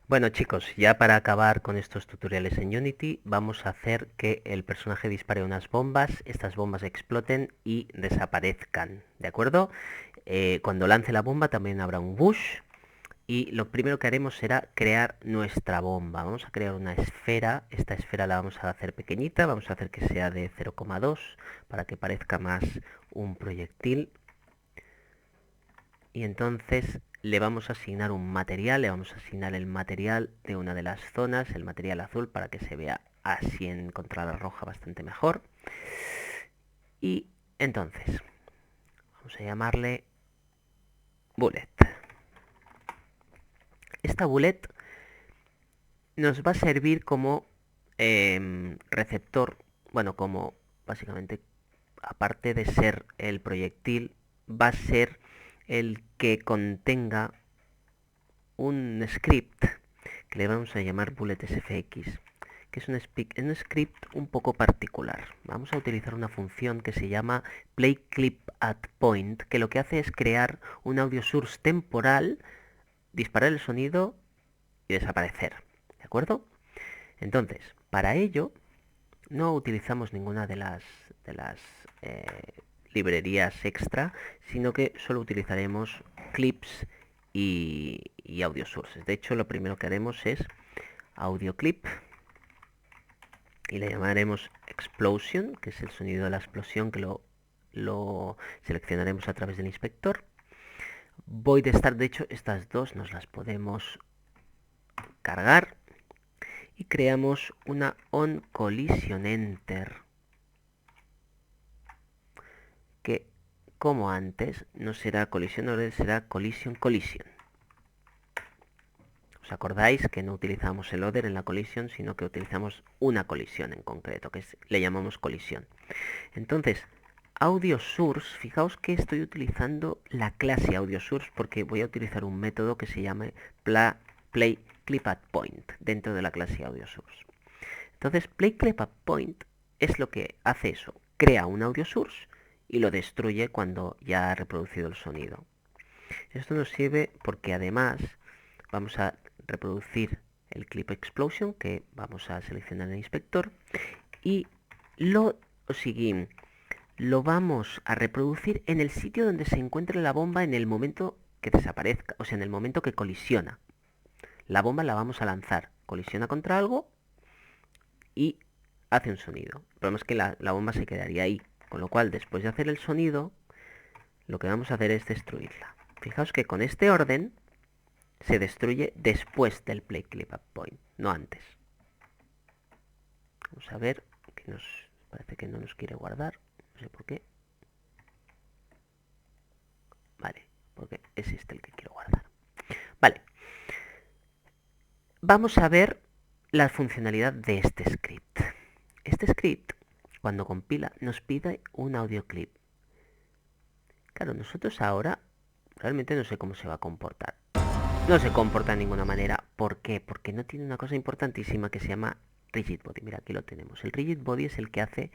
Bueno chicos, ya para acabar con estos tutoriales en Unity, vamos a hacer que el personaje dispare unas bombas, estas bombas exploten y desaparezcan, ¿de acuerdo? Cuando lance la bomba también habrá un whoosh y lo primero que haremos será crear nuestra bomba. Vamos a crear una esfera, esta esfera la vamos a hacer pequeñita, vamos a hacer que sea de 0,2 para que parezca más un proyectil. Y entonces le vamos a asignar un material, le vamos a asignar el material de una de las zonas, el material azul, para que se vea así en contra la roja bastante mejor. Y entonces vamos a llamarle bullet. Esta bullet nos va a servir como receptor, bueno, como básicamente, aparte de ser el proyectil, va a ser el que contenga un script que le vamos a llamar bullet.sfx, que es un script un poco particular. Vamos a utilizar una función que se llama playClipAtPoint, que lo que hace es crear un audio source temporal, disparar el sonido y desaparecer. ¿De acuerdo? Entonces, para ello no utilizamos ninguna de las eh, librerías extra, sino que solo utilizaremos clips y audio sources. De hecho, lo primero que haremos es audio clip y le llamaremos explosion, que es el sonido de la explosión, que lo seleccionaremos a través del inspector. Void start, de hecho, estas dos nos las podemos cargar y creamos una on collision enter que, como antes, no será colisión order, será collision collision. ¿Os acordáis que no utilizamos el order en la colisión, sino que utilizamos una colisión en concreto, que le llamamos colisión? Entonces, audio source, fijaos que estoy utilizando la clase audio source porque voy a utilizar un método que se llama playClipAtPoint dentro de la clase audio source. Entonces, playClipAtPoint es lo que hace eso, crea un audio source y lo destruye cuando ya ha reproducido el sonido. Esto nos sirve porque además vamos a reproducir el clip explosion que vamos a seleccionar en el inspector y lo siguiente, lo vamos a reproducir en el sitio donde se encuentre la bomba en el momento que desaparezca, o sea, en el momento que colisiona. La bomba la vamos a lanzar, colisiona contra algo y hace un sonido. El problema es que la bomba se quedaría ahí, con lo cual después de hacer el sonido, lo que vamos a hacer es destruirla. Fijaos que con este orden se destruye después del playClipAtPoint, no antes. Vamos a ver que parece que no nos quiere guardar, no sé por qué. Vale, porque es este el que quiero guardar. Vale, vamos a ver la funcionalidad de este script. Este script, cuando compila, nos pide un audio clip. Claro, nosotros ahora realmente no sé cómo se va a comportar. No se comporta de ninguna manera. ¿Por qué? Porque no tiene una cosa importantísima que se llama rigid body. Mira, aquí lo tenemos. El rigid body es el que hace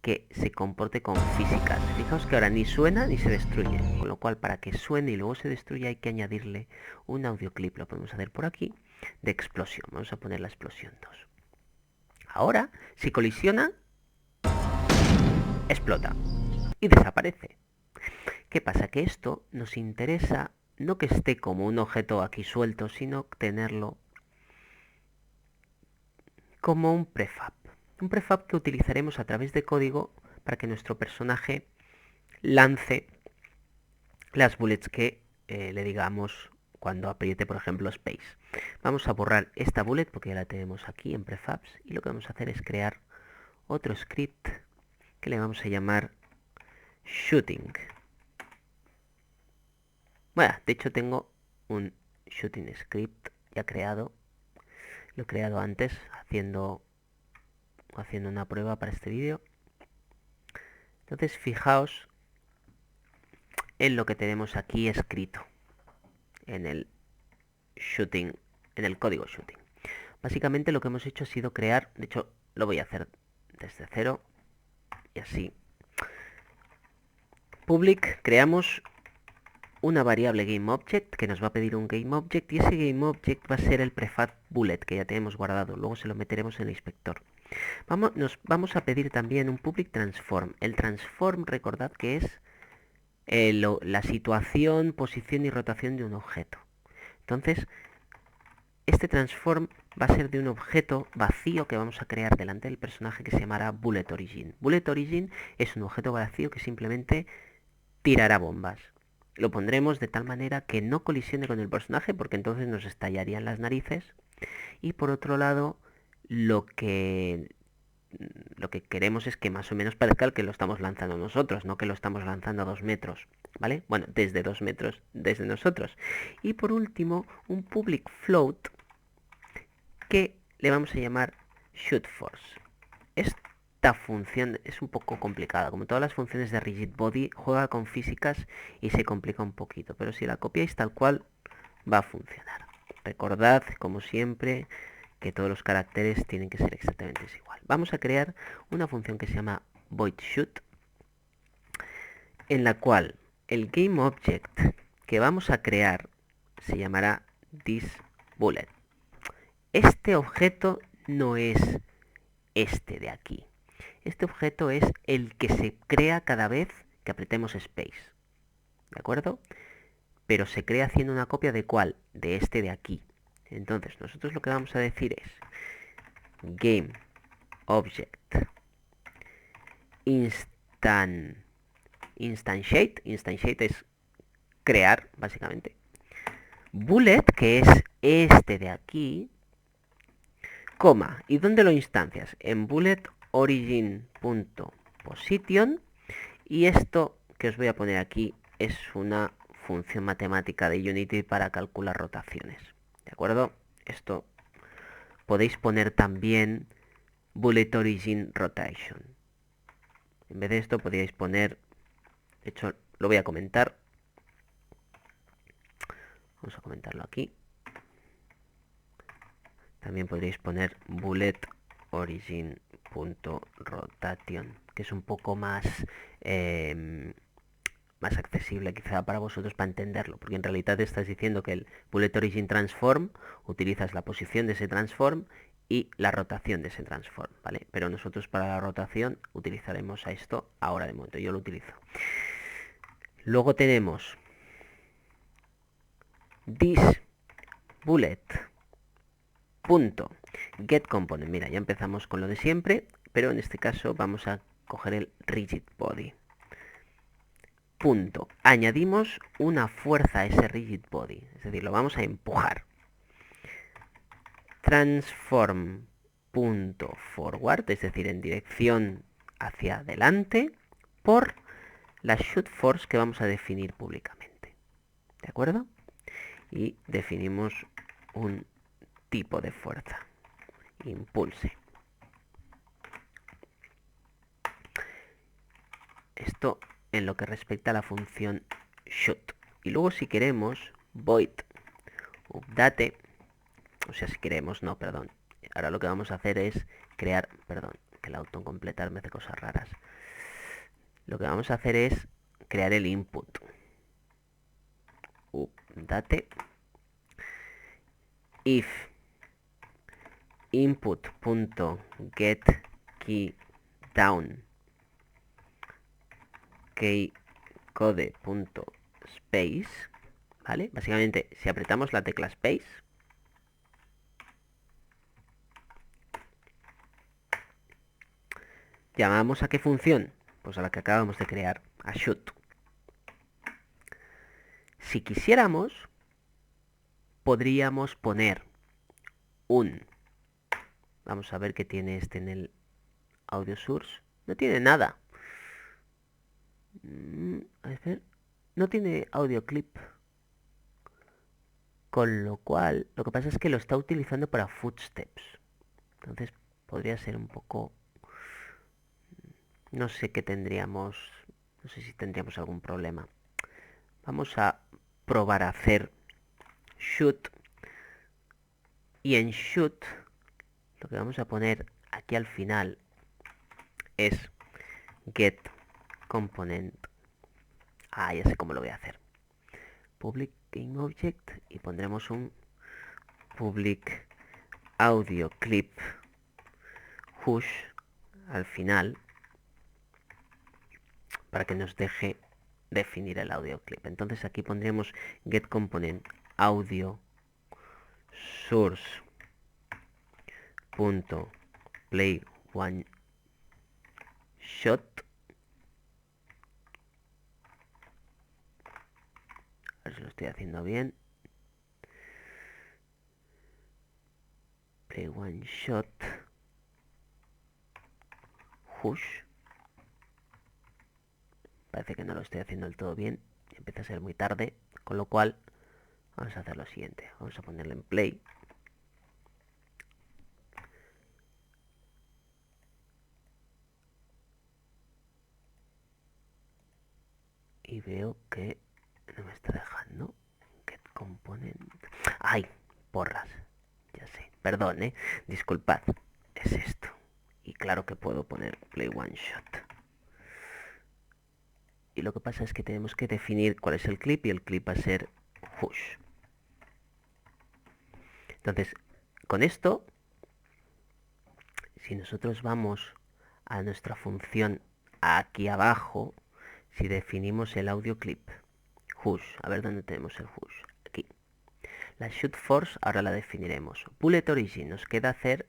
que se comporte con físicas. Fijaos que ahora ni suena ni se destruye. Con lo cual, para que suene y luego se destruya hay que añadirle un audio clip. Lo podemos hacer por aquí de explosión. Vamos a poner la explosión 2. Ahora, si colisiona, explota y desaparece. ¿Qué pasa? Que esto nos interesa no que esté como un objeto aquí suelto, sino tenerlo como un prefab. Un prefab que utilizaremos a través de código para que nuestro personaje lance las bullets que le digamos cuando apriete, por ejemplo, space. Vamos a borrar esta bullet porque ya la tenemos aquí en prefabs y lo que vamos a hacer es crear otro script que le vamos a llamar shooting. Bueno, de hecho tengo un shooting script ya creado. Lo he creado antes haciendo una prueba para este vídeo. Entonces fijaos en lo que tenemos aquí escrito en el shooting, en el código shooting. Básicamente lo que hemos hecho ha sido crear, de hecho lo voy a hacer desde cero y así. Public, creamos una variable GameObject que nos va a pedir un GameObject, y ese GameObject va a ser el prefab bullet que ya tenemos guardado. Luego se lo meteremos en el inspector. Nos vamos a pedir también un public transform. El transform, recordad que es la situación, posición y rotación de un objeto. Entonces, este transform va a ser de un objeto vacío que vamos a crear delante del personaje, que se llamará bullet origin. Bullet origin es un objeto vacío que simplemente tirará bombas. Lo pondremos de tal manera que no colisione con el personaje, porque entonces nos estallarían las narices. Y por otro lado, lo que queremos es que más o menos parezca el que lo estamos lanzando nosotros, no que lo estamos lanzando a 2 metros, ¿vale? Bueno, desde 2 metros desde nosotros. Y por último, un public float que le vamos a llamar shootForce. Esta función es un poco complicada. Como todas las funciones de rigidbody, juega con físicas y se complica un poquito. Pero si la copiáis tal cual, va a funcionar. Recordad, como siempre, que todos los caracteres tienen que ser exactamente igual. Vamos a crear una función que se llama voidShoot, en la cual el GameObject que vamos a crear se llamará thisBullet. Este objeto no es este de aquí. Este objeto es el que se crea cada vez que apretemos Space. ¿De acuerdo? Pero se crea haciendo una copia de ¿cuál? De este de aquí. Entonces, nosotros lo que vamos a decir es GameObject instantiate. Instantiate es crear, básicamente. Bullet, que es este de aquí, coma. ¿Y dónde lo instancias? En bullet origin.position. Y esto que os voy a poner aquí es una función matemática de Unity para calcular rotaciones. ¿De acuerdo? Esto podéis poner también bullet origin rotation. En vez de esto podríais poner, de hecho lo voy a comentar. Vamos a comentarlo aquí. También podríais poner bullet origin.rotation, que es un poco más más accesible quizá para vosotros para entenderlo, porque en realidad estás diciendo que el bullet origin transform utilizas la posición de ese transform y la rotación de ese transform, ¿vale? Pero nosotros para la rotación utilizaremos a esto ahora de momento, yo lo utilizo. Luego tenemos thisBullet.getComponent. Mira, ya empezamos con lo de siempre, pero en este caso vamos a coger el rigidBody. Punto. Añadimos una fuerza a ese rigidBody, es decir, lo vamos a empujar. Transform.forward, es decir, en dirección hacia adelante, por la shootForce que vamos a definir públicamente. ¿De acuerdo? Y definimos un tipo de fuerza. Impulse. Esto en lo que respecta a la función shoot. Y luego si queremos, void update, o sea, si queremos, no, perdón. Ahora lo que vamos a hacer es crear, perdón, que el autocompletar me hace cosas raras. Lo que vamos a hacer es crear el input. Update if input.getKeyDown keycode.space, ¿vale? Básicamente, si apretamos la tecla space, llamamos a qué función, pues a la que acabamos de crear, a shoot. Si quisiéramos, podríamos poner vamos a ver qué tiene este en el audio source. No tiene nada. A ver, no tiene audio clip. Con lo cual, lo que pasa es que lo está utilizando para footsteps. Entonces podría ser un poco... No sé qué tendríamos... No sé si tendríamos algún problema. Vamos a probar a hacer shoot. Y en shoot, lo que vamos a poner aquí al final es get component. Ah, ya sé cómo lo voy a hacer. public game object y pondremos un public audio clip hush al final para que nos deje definir el audio clip. Entonces aquí pondremos get component audio source punto play one shot, a ver si lo estoy haciendo bien, play one shot hush. Parece que no lo estoy haciendo del todo bien, empieza a ser muy tarde, con lo cual vamos a hacer lo siguiente, vamos a ponerle en play. Y veo que no me está dejando. Get component. ¡Ay! Porras. Ya sé. Perdón, disculpad. Es esto. Y claro que puedo poner play one shot. Y lo que pasa es que tenemos que definir cuál es el clip y el clip va a ser hush. Entonces, con esto, si nosotros vamos a nuestra función aquí abajo, si definimos el audio clip, hush, a ver dónde tenemos el hush, aquí. La shoot force ahora la definiremos. Bullet origin, nos queda hacer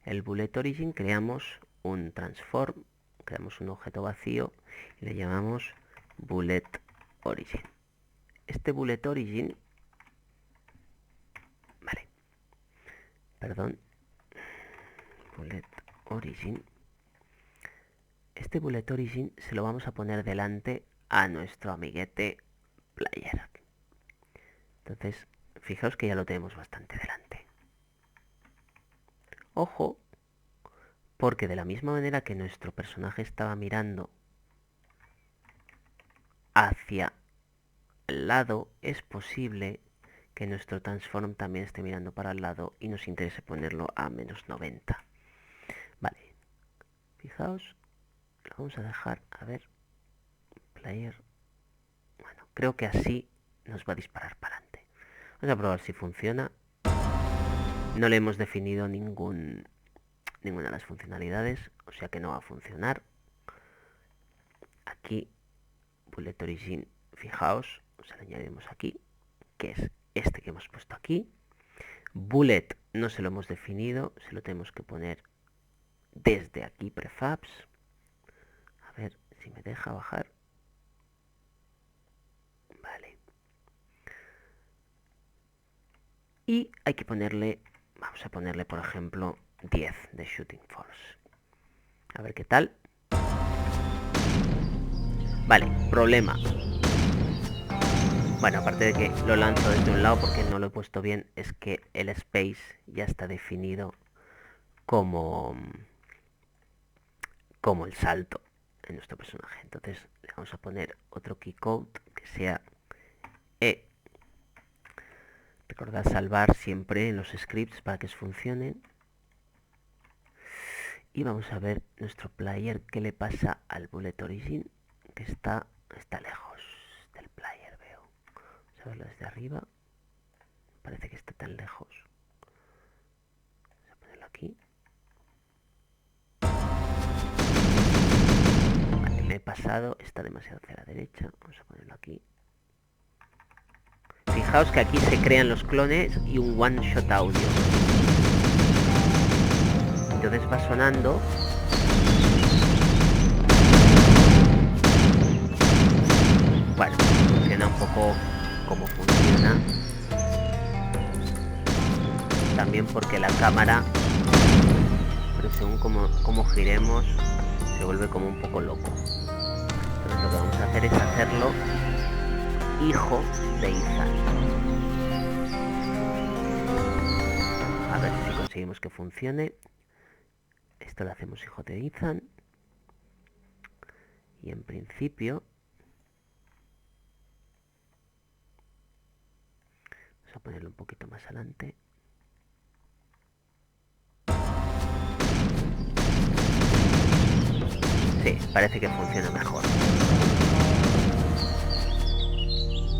el bullet origin, creamos un transform, creamos un objeto vacío y le llamamos bullet origin. Este bullet origin, vale, perdón, bullet origin. Este bullet origin se lo vamos a poner delante a nuestro amiguete player. Entonces, fijaos que ya lo tenemos bastante delante. Ojo, porque de la misma manera que nuestro personaje estaba mirando hacia el lado, es posible que nuestro transform también esté mirando para el lado y nos interese ponerlo a menos 90. Vale, fijaos, lo vamos a dejar, a ver, player. Bueno, creo que así nos va a disparar para adelante. Vamos a probar si funciona. No le hemos definido ninguna de las funcionalidades, o sea que no va a funcionar. Aquí, bullet origin, fijaos, se lo añadimos aquí, que es este que hemos puesto aquí. Bullet no se lo hemos definido, se lo tenemos que poner desde aquí, prefabs. A ver si me deja bajar. Vale. Y hay que ponerle, vamos a ponerle por ejemplo 10 de shooting force. A ver qué tal. Vale, problema. Bueno, aparte de que lo lanzo desde un lado porque no lo he puesto bien, es que el space ya está definido como el salto en nuestro personaje. Entonces le vamos a poner otro keycode que sea E. Recordad salvar siempre en los scripts para que os funcionen. Y vamos a ver nuestro player qué le pasa al bullet origin, que está lejos del player, veo. Vamos a verlo desde arriba. Parece que está tan lejos. Vamos a ponerlo aquí. Vale, me he pasado, está demasiado hacia la derecha. Vamos a ponerlo aquí. Fijaos que aquí se crean los clones y un one shot audio. Entonces va sonando. Bueno, funciona un poco como funciona. También porque la cámara, pero según como giremos, se vuelve como un poco loco. Entonces lo que vamos a hacer es hacerlo hijo de Ethan. A ver si conseguimos que funcione. Esto lo hacemos hijo de Ethan. Y en principio vamos a ponerlo un poquito más adelante. Sí, parece que funciona mejor.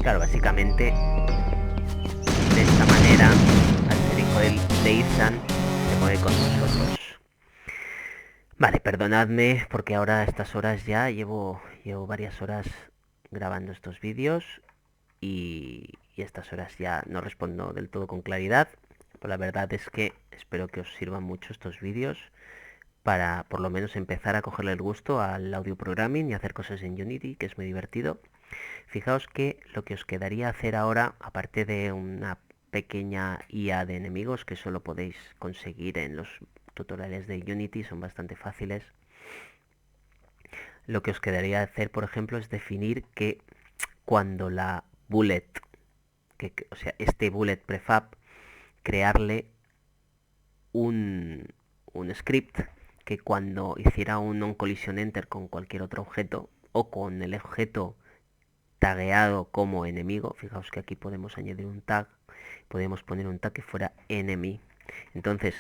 Claro, básicamente de esta manera al ser hijo de Ethan se mueve con nosotros. Vale, perdonadme porque ahora a estas horas ya llevo varias horas grabando estos vídeos y a estas horas ya no respondo del todo con claridad. Pero la verdad es que espero que os sirvan mucho estos vídeos para por lo menos empezar a cogerle el gusto al audio programming y hacer cosas en Unity, que es muy divertido. Fijaos que lo que os quedaría hacer ahora, aparte de una pequeña IA de enemigos que solo podéis conseguir en los tutoriales de Unity, son bastante fáciles. Lo que os quedaría hacer, por ejemplo, es definir que cuando la bullet, o sea, este bullet prefab, crearle un, un script que cuando hiciera un non-collision enter con cualquier otro objeto o con el objeto tagueado como enemigo, fijaos que aquí podemos añadir un tag, podemos poner un tag que fuera enemy. Entonces,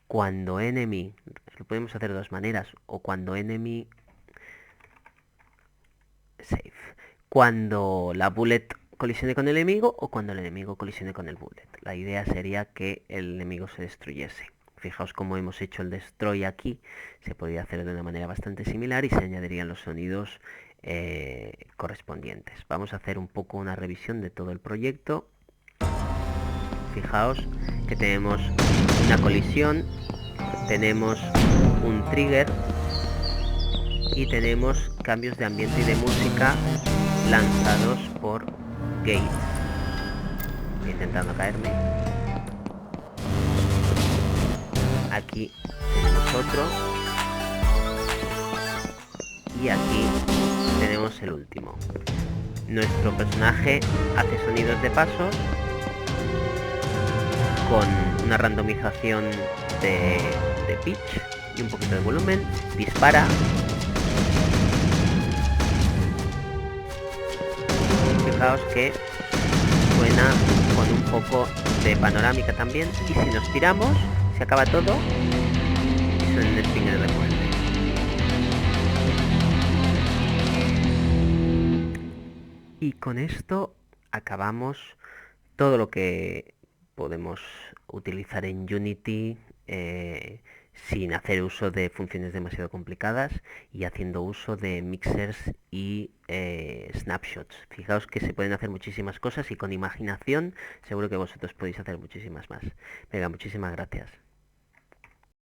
cuando enemy, lo podemos hacer de dos maneras, o cuando enemy save, cuando la bullet colisione con el enemigo o cuando el enemigo colisione con el bullet. La idea sería que el enemigo se destruyese. Fijaos cómo hemos hecho el destroy aquí, se podría hacer de una manera bastante similar y se añadirían los sonidos correspondientes. Vamos a hacer un poco una revisión de todo el proyecto. Fijaos que tenemos una colisión, tenemos un trigger y tenemos cambios de ambiente y de música lanzados por Gate. Estoy intentando caerme. Aquí tenemos otro. Y aquí tenemos el último. Nuestro personaje hace sonidos de pasos con una randomización de pitch y un poquito de volumen. Dispara. Fijaos que suena con un poco de panorámica también. Y si nos tiramos, se acaba todo y suena el finger de muerte. Y con esto acabamos todo lo que podemos utilizar en Unity sin hacer uso de funciones demasiado complicadas y haciendo uso de mixers y snapshots. Fijaos que se pueden hacer muchísimas cosas y con imaginación seguro que vosotros podéis hacer muchísimas más. Venga, muchísimas gracias.